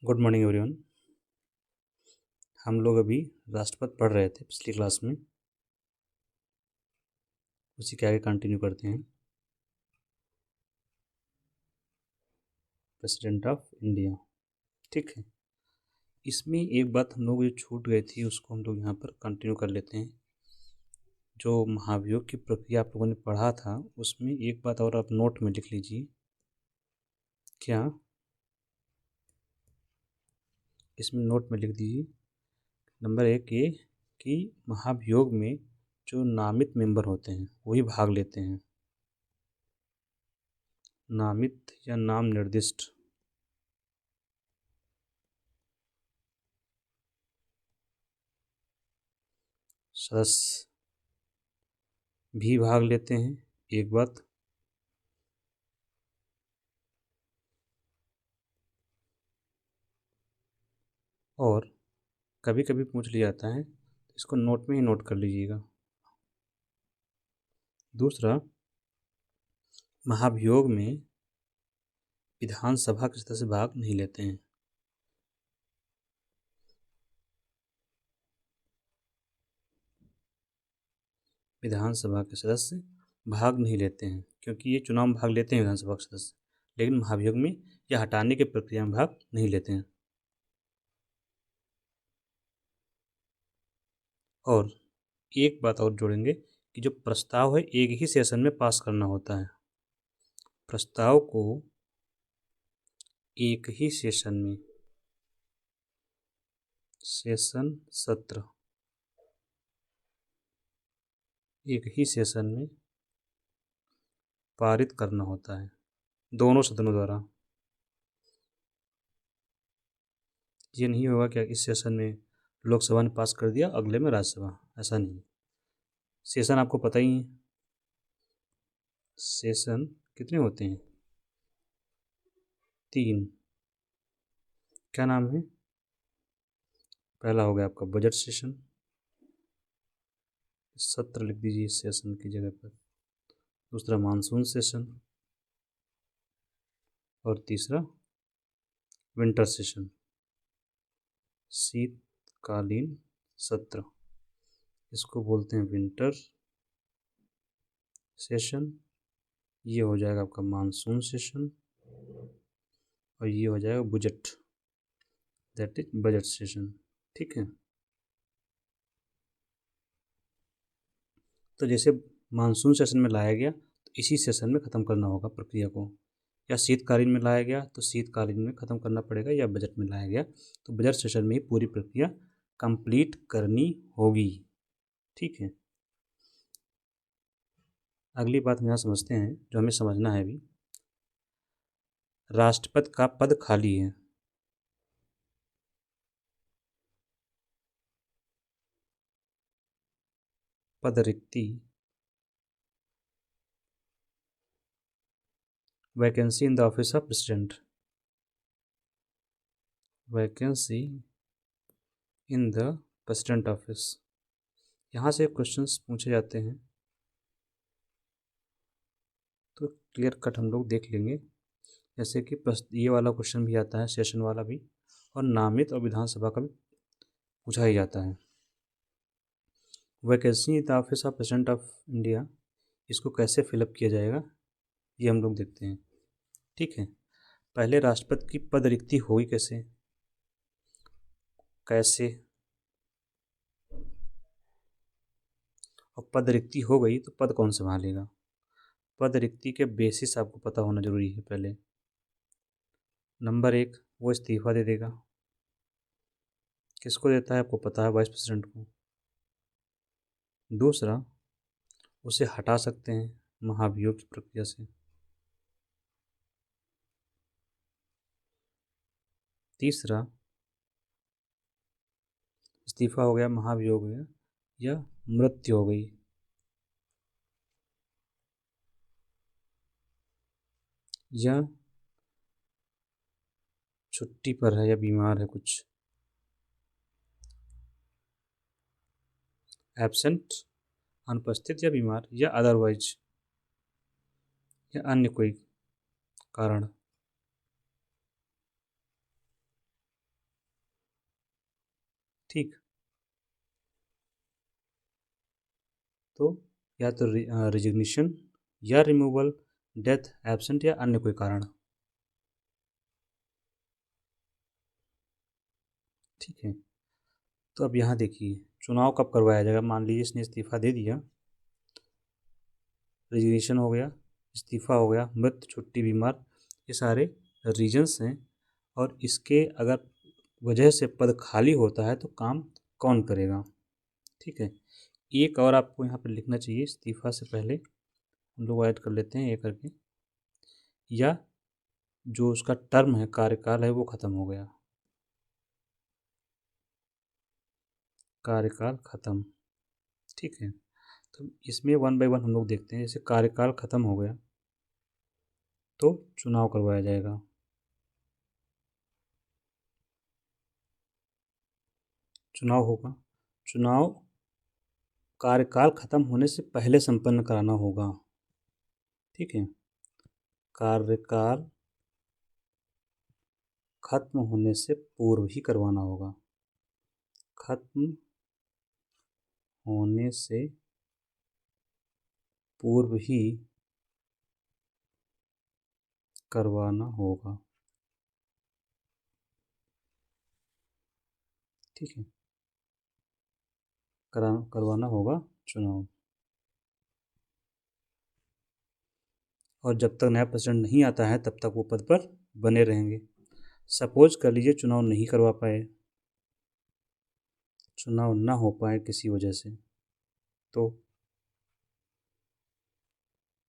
Good morning everyone. हम लोग अभी राष्ट्रपति पढ़ रहे थे पिछली क्लास में, उसी के आगे कंटिन्यू करते हैं। प्रेसिडेंट ऑफ इंडिया, ठीक है। इसमें एक बात हम लोग जो छूट गई थी उसको हम लोग यहाँ पर कंटिन्यू कर लेते हैं। जो महाभियोग की प्रक्रिया आप लोगों ने पढ़ा था उसमें एक बात और आप नोट में लिख लीजिए। क्या? इसमें नोट में लिख दीजिए नंबर 1 ये कि महाभियोग में जो नामित मेंबर होते हैं वही भाग लेते हैं। नामित या नाम निर्दिष्ट सदस्य भी भाग लेते हैं, एक बात। और कभी कभी पूछ लिया जाता है तो इसको नोट में ही नोट कर लीजिएगा। दूसरा, महाभियोग में विधानसभा के सदस्य भाग नहीं लेते हैं। विधानसभा के सदस्य भाग नहीं लेते हैं क्योंकि ये चुनाव में भाग लेते हैं विधानसभा के सदस्य, लेकिन महाभियोग में या हटाने की प्रक्रिया में भाग नहीं लेते हैं। और एक बात और जोड़ेंगे कि जो प्रस्ताव है एक ही सेशन में पास करना होता है। प्रस्ताव को एक ही सेशन में, सेशन सत्र, एक ही सेशन में पारित करना होता है दोनों सदनों द्वारा। ये नहीं होगा कि इस सेशन में लोकसभा ने पास कर दिया अगले में राज्यसभा, ऐसा नहीं। सेशन आपको पता ही है, सेशन कितने होते हैं? 3। क्या नाम है? पहला हो गया आपका बजट सेशन, सत्र लिख दीजिए इस सेशन की जगह पर। दूसरा मानसून सेशन, और तीसरा विंटर सेशन, शीतकालीन सत्र। इसको बोलते हैं विंटर सेशन। ये हो जाएगा आपका मानसून सेशन, और ये हो जाएगा budget, that is budget session, ठीक है। तो जैसे मानसून सेशन में लाया गया तो इसी सेशन में ख़त्म करना होगा प्रक्रिया को, या शीतकालीन में लाया गया तो शीतकालीन में ख़त्म करना पड़ेगा, या बजट में लाया गया तो बजट सेशन में ही पूरी प्रक्रिया कंप्लीट करनी होगी, ठीक है। अगली बात हम यहाँ समझते हैं जो हमें समझना है अभी। राष्ट्रपति का पद खाली है। पद रिक्ति, vacancy in the office of president, vacancy in the president office. यहाँ से क्वेश्चंस पूछे जाते हैं तो क्लियर कट हम लोग देख लेंगे। जैसे कि ये वाला क्वेश्चन भी आता है, सेशन वाला भी, और नामित और विधानसभा का भी पूछा ही जाता है। Vacancy in the office of president of India, इसको कैसे फिलअप किया जाएगा ये हम लोग देखते हैं, ठीक है। पहले राष्ट्रपति की पद रिक्ति होगी कैसे, और पद रिक्ति हो गई तो पद कौन संभालेगा। पद रिक्ति के बेसिस आपको पता होना जरूरी है। पहले नंबर 1, वो इस्तीफा दे देगा। किसको देता है आपको पता है, वाइस प्रेसिडेंट को। दूसरा, उसे हटा सकते हैं महाभियोग की प्रक्रिया से। तीसरा, इस्तीफा हो गया, महाभियोग हो गया, या मृत्यु हो गई, या छुट्टी पर है या बीमार है कुछ, एब्सेंट, अनुपस्थित या बीमार, या अदरवाइज, या अन्य कोई कारण। ठीक। तो या तो रिजिग्नेशन या रिमूवल, डेथ, एब्सेंट या अन्य कोई कारण। ठीक है। तो अब यहाँ देखिए चुनाव कब करवाया जाएगा। मान लीजिए इसने इस्तीफा दे दिया, रेजिग्नेशन हो गया, इस्तीफा हो गया, मृत, छुट्टी, बीमार, ये सारे रीजन्स हैं। और इसके अगर वजह से पद खाली होता है तो काम कौन करेगा। ठीक है। एक और आपको यहाँ पर लिखना चाहिए, इस्तीफा से पहले हम लोग ऐड कर लेते हैं ये करके, या जो उसका टर्म है, कार्यकाल है, वो ख़त्म हो गया, कार्यकाल ख़त्म। ठीक है। तो इसमें वन बाय वन हम लोग देखते हैं। जैसे कार्यकाल ख़त्म हो गया तो चुनाव करवाया जाएगा। चुनाव होगा, चुनाव कार्यकाल खत्म होने से पहले संपन्न कराना होगा। ठीक है। कार्यकाल खत्म होने से पूर्व ही करवाना होगा, खत्म होने से पूर्व ही करवाना होगा। ठीक है। करवाना होगा चुनाव। और जब तक नया प्रेसिडेंट नहीं आता है तब तक वो पद पर बने रहेंगे। सपोज कर लीजिए चुनाव नहीं करवा पाए, चुनाव ना हो पाए किसी वजह से, तो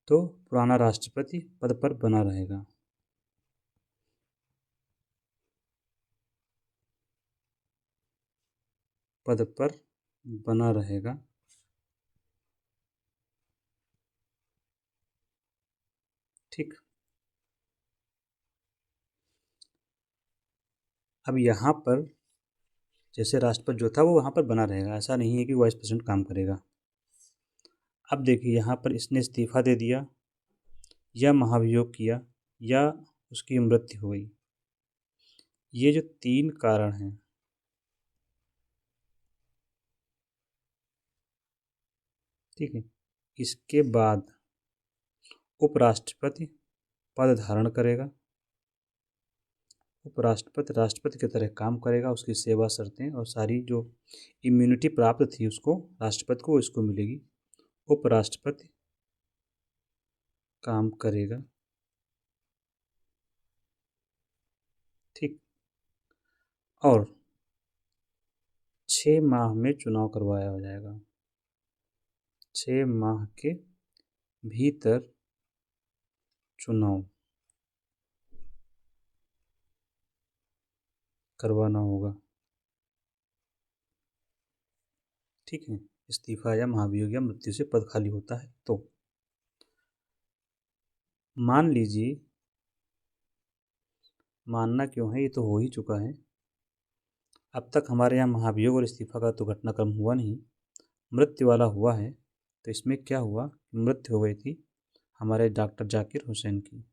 पुराना राष्ट्रपति पद पर बना रहेगा। पद पर बना रहेगा। ठीक। अब यहाँ पर जैसे राष्ट्रपति जो था वो वहाँ पर बना रहेगा, ऐसा नहीं है कि वाइस प्रेसिडेंट काम करेगा। अब देखिए यहाँ पर इसने इस्तीफा दे दिया, या महाभियोग किया, या उसकी मृत्यु हो गई। ये जो तीन कारण हैं, ठीक है, इसके बाद उपराष्ट्रपति पद धारण करेगा। उपराष्ट्रपति राष्ट्रपति की तरह काम करेगा, उसकी सेवा शर्तें और सारी जो इम्यूनिटी प्राप्त थी उसको, राष्ट्रपति को, इसको मिलेगी। उपराष्ट्रपति काम करेगा। ठीक। और 6 माह में चुनाव करवाया हो जाएगा। 6 माह के भीतर चुनाव करवाना होगा। ठीक है। इस्तीफा या महाभियोग या मृत्यु से पद खाली होता है तो मान लीजिए, मानना क्यों है, ये तो हो ही चुका है। अब तक हमारे यहाँ महाभियोग और इस्तीफा का तो घटनाक्रम हुआ नहीं, मृत्यु वाला हुआ है। तो इसमें क्या हुआ, मृत्यु हो गई थी हमारे डॉक्टर जाकिर हुसैन की।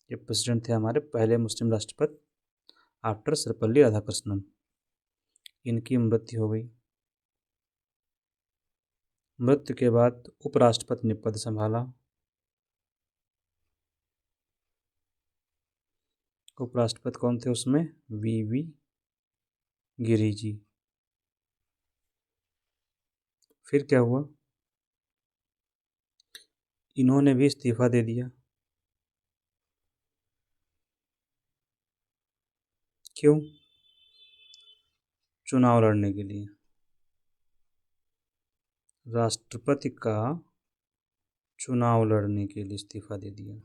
ये प्रेसिडेंट थे हमारे पहले मुस्लिम राष्ट्रपति आफ्टर सर्वपल्ली राधाकृष्णन। इनकी मृत्यु हो गई। मृत्यु के बाद उपराष्ट्रपति ने पद संभाला। उपराष्ट्रपति कौन थे उसमें, वी गिरी जी। फिर क्या हुआ, इन्होंने भी इस्तीफा दे दिया। क्यों, चुनाव लड़ने के लिए। राष्ट्रपति का चुनाव लड़ने के लिए इस्तीफा दे दिया।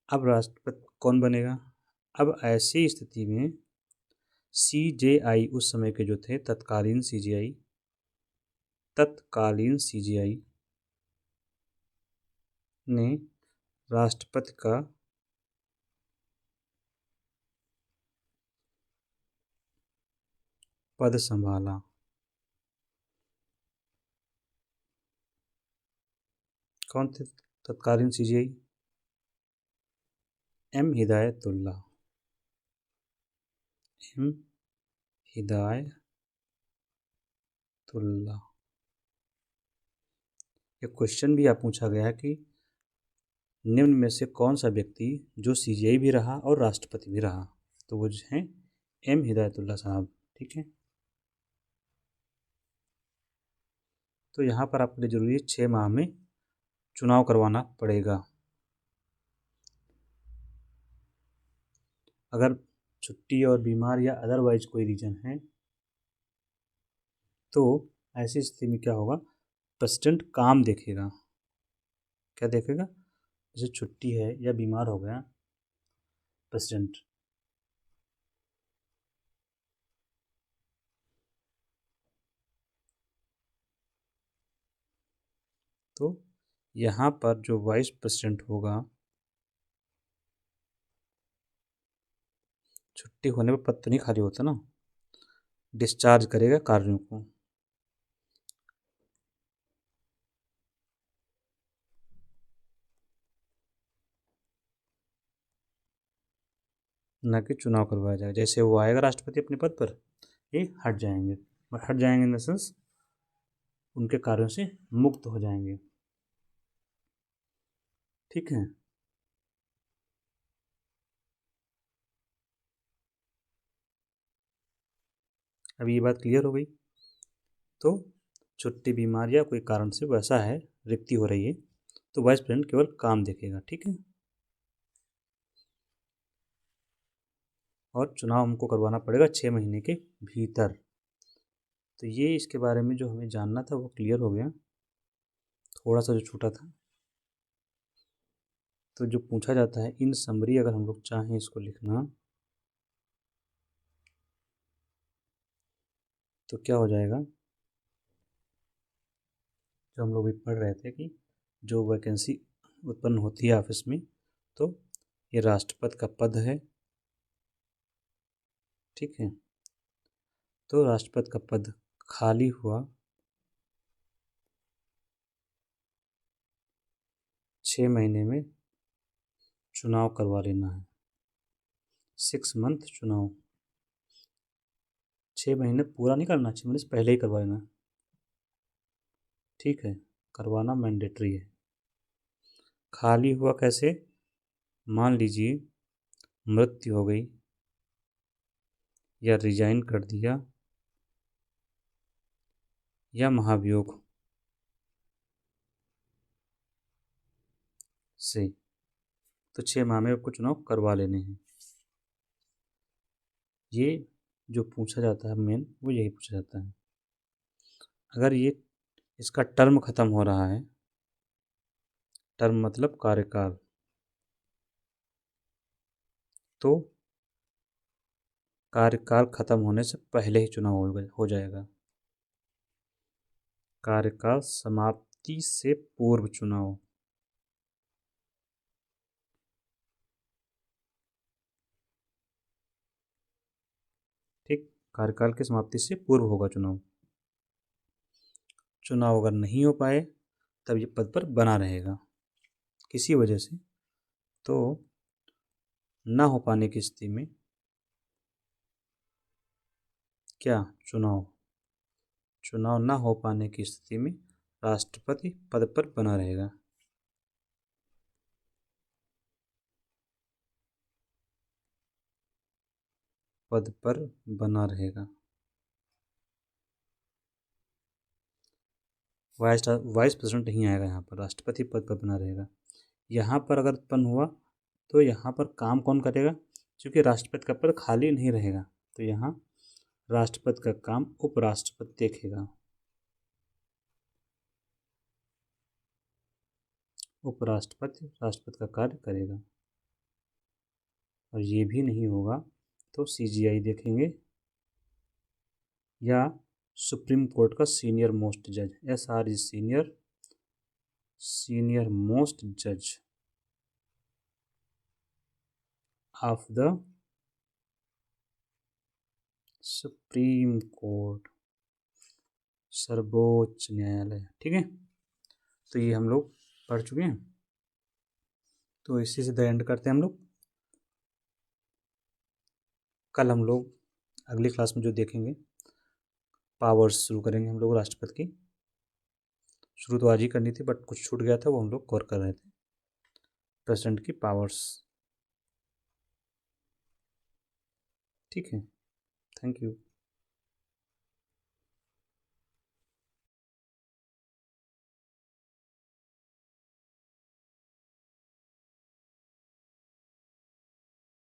अब राष्ट्रपति कौन बनेगा। अब ऐसी स्थिति में सीजेआई, उस समय के जो थे तत्कालीन सीजेआई ने राष्ट्रपति का पद संभाला। कौन थे तत्कालीन CJI? M Hidayatullah. M Hidayatullah. एक क्वेश्चन भी आप पूछा गया है कि निम्न में से कौन सा व्यक्ति जो सीजीआई भी रहा और राष्ट्रपति भी रहा, तो वो जो हैं एम हिदायतुल्ला साहब। ठीक है, तो यहाँ पर आपके लिए जरूरी है 6 माह में चुनाव करवाना पड़ेगा। अगर छुट्टी और बीमार या अदरवाइज कोई रीजन है तो ऐसी स्थिति में क्या होगा, प्रेसिडेंट काम देखेगा। क्या देखेगा? जैसे छुट्टी है या बीमार हो गया प्रेसिडेंट, तो यहाँ पर जो वाइस प्रेसिडेंट होगा, छुट्टी होने पर पद तो नहीं खाली होता ना, डिस्चार्ज करेगा कार्यों को। न कि चुनाव करवाया जाएगा। जैसे वो आएगा राष्ट्रपति अपने पद पर, ये हट जाएंगे। हट जाएंगे इन द सेंस उनके कार्यों से मुक्त हो जाएंगे। ठीक है, अब ये बात क्लियर हो गई। तो छुट्टी, बीमार या कोई कारण से वैसा है, रिक्ति हो रही है, तो वाइस प्रेसिडेंट केवल काम देखेगा। ठीक है, और चुनाव हमको करवाना पड़ेगा 6 महीने के भीतर। तो ये इसके बारे में जो हमें जानना था वो क्लियर हो गया, थोड़ा सा जो छूटा था। तो जो पूछा जाता है इन समरी, अगर हम लोग चाहें इसको लिखना तो क्या हो जाएगा, जो हम लोग भी पढ़ रहे थे कि जो वैकेंसी उत्पन्न होती है ऑफिस में, तो ये राष्ट्रपति का पद है। ठीक है, तो राष्ट्रपति का पद खाली हुआ 6 महीने में चुनाव करवा लेना है। 6 मंथ चुनाव, 6 महीने पूरा नहीं करना, 6 महीने से पहले ही करवा लेना। ठीक है, करवाना मैंडेटरी है। खाली हुआ कैसे? मान लीजिए मृत्यु हो गई या रिजाइन कर दिया या महाभियोग से, तो 6 माह में आपको चुनाव करवा लेने हैं। ये जो पूछा जाता है मेन, वो यही पूछा जाता है। अगर ये इसका टर्म ख़त्म हो रहा है, टर्म मतलब कार्यकाल, तो कार्यकाल ख़त्म होने से पहले ही चुनाव हो जाएगा। कार्यकाल समाप्ति से पूर्व चुनाव। ठीक, कार्यकाल की समाप्ति से पूर्व होगा चुनाव। चुनाव अगर नहीं हो पाए तब ये पद पर बना रहेगा किसी वजह से, तो ना हो पाने की स्थिति में क्या, चुनाव ना हो पाने की स्थिति में राष्ट्रपति पद पर बना रहेगा। पद पर बना रहेगा। वाइस प्रेसिडेंट नहीं आएगा यहाँ पर, राष्ट्रपति पद पर बना रहेगा। यहाँ पर अगर उत्पन्न हुआ तो यहाँ पर काम कौन करेगा, क्योंकि राष्ट्रपति का पद खाली नहीं रहेगा, तो यहाँ राष्ट्रपति का काम उपराष्ट्रपति देखेगा। उपराष्ट्रपति राष्ट्रपति का कार्य करेगा। और ये भी नहीं होगा तो सीजीआई देखेंगे या सुप्रीम कोर्ट का सीनियर मोस्ट जज, SR इज सीनियर मोस्ट जज ऑफ द सुप्रीम कोर्ट, सर्वोच्च न्यायालय। ठीक है, तो ये हम लोग पढ़ चुके हैं। तो इसी से द एंड करते हैं हम लोग। कल हम लोग अगली क्लास में जो देखेंगे पावर्स शुरू करेंगे हम लोग राष्ट्रपति की। शुरू तो आज ही करनी थी बट कुछ छूट गया था, वो हम लोग कवर कर रहे थे प्रेसिडेंट की पावर्स। ठीक है, थैंक यू।